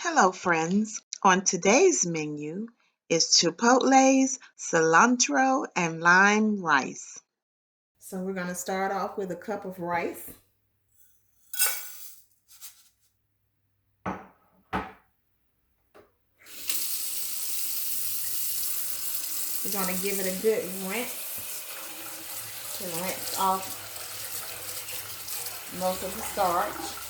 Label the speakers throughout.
Speaker 1: Hello, friends. On today's menu is Chipotle's cilantro and lime rice. So we're going to start off with a cup of rice. We're going to give it a good rinse to rinse off most of the starch.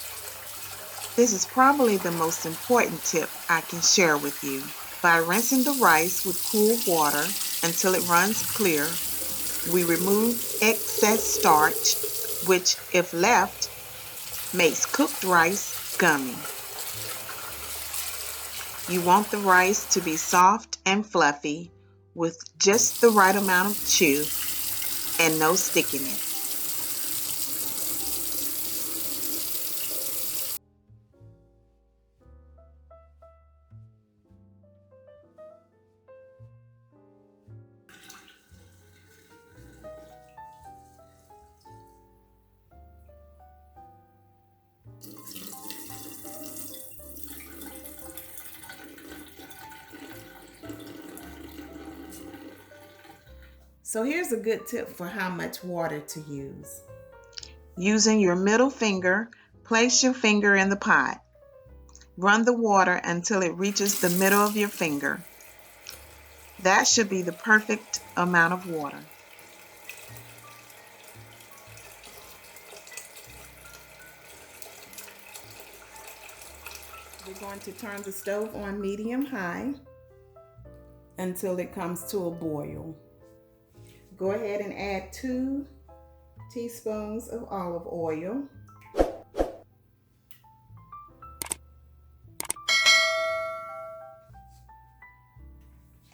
Speaker 1: This is probably the most important tip I can share with you. By rinsing the rice with cool water until it runs clear, we remove excess starch, which, if left, makes cooked rice gummy. You want the rice to be soft and fluffy with just the right amount of chew and no stickiness. So here's a good tip for how much water to use. Using your middle finger, place your finger in the pot. Run the water until it reaches the middle of your finger. That should be the perfect amount of water. We're going to turn the stove on medium-high until it comes to a boil. Go ahead and add 2 teaspoons of olive oil.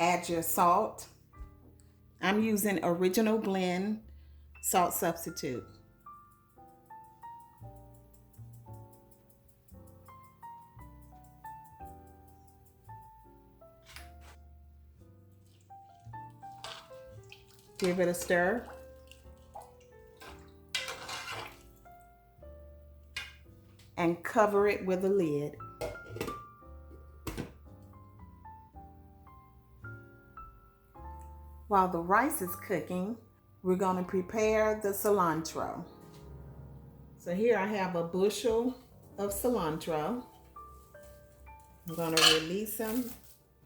Speaker 1: Add your salt. I'm using Original Blend salt substitute. Give it a stir. And cover it with a lid. While the rice is cooking, we're going to prepare the cilantro. So here I have a bushel of cilantro. I'm going to release them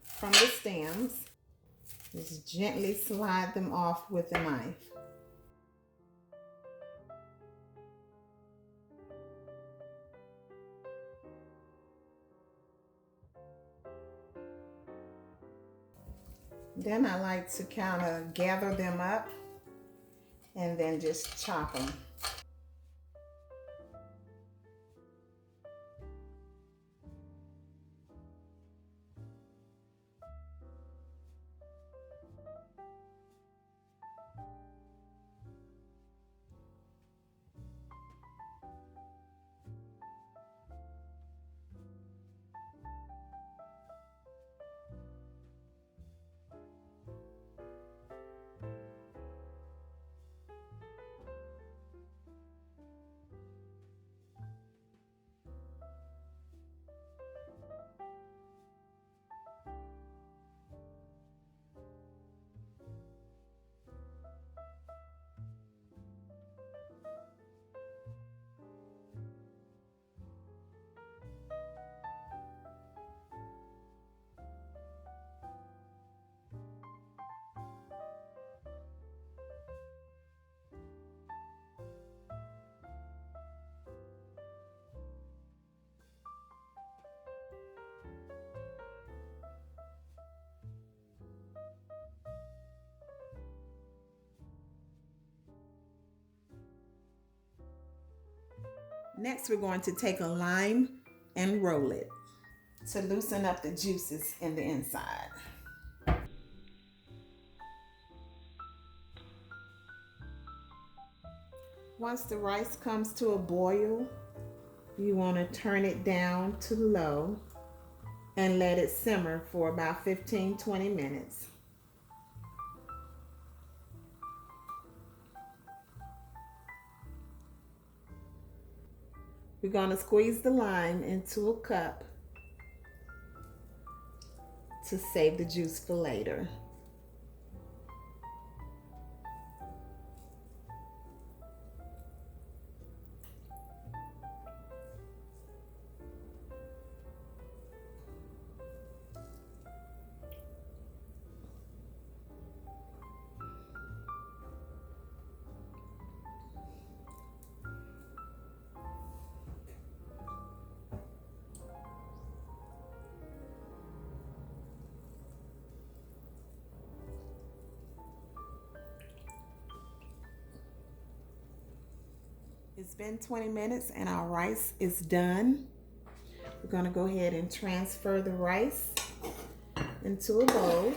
Speaker 1: from the stems. Just gently slide them off with a knife. Then I like to kind of gather them up and then just chop them. Next, we're going to take a lime and roll it to loosen up the juices in the inside. Once the rice comes to a boil, you want to turn it down to low and let it simmer for about 15-20 minutes. We're going to squeeze the lime into a cup to save the juice for later. It's been 20 minutes and our rice is done. We're going to go ahead and transfer the rice into a bowl.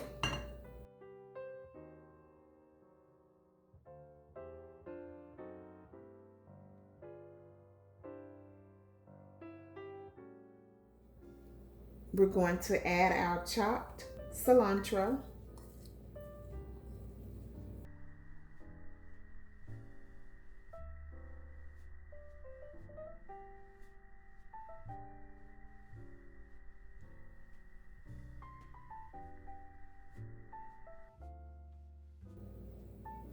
Speaker 1: We're going to add our chopped cilantro.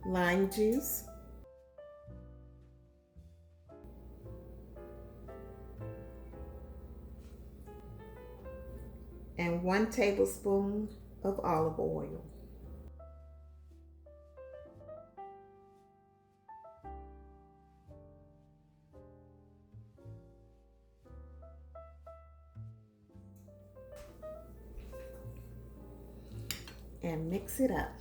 Speaker 1: Lime juice, and 1 tablespoon of olive oil. And mix it up.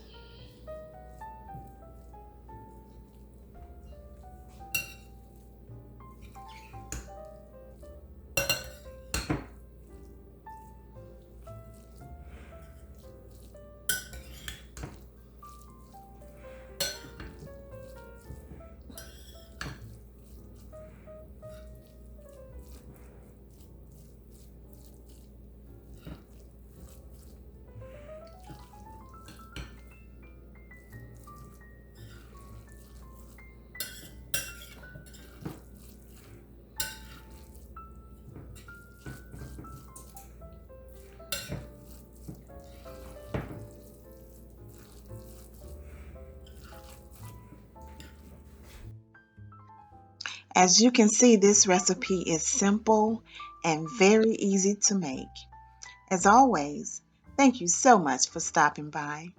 Speaker 1: As you can see, this recipe is simple and very easy to make. As always, thank you so much for stopping by.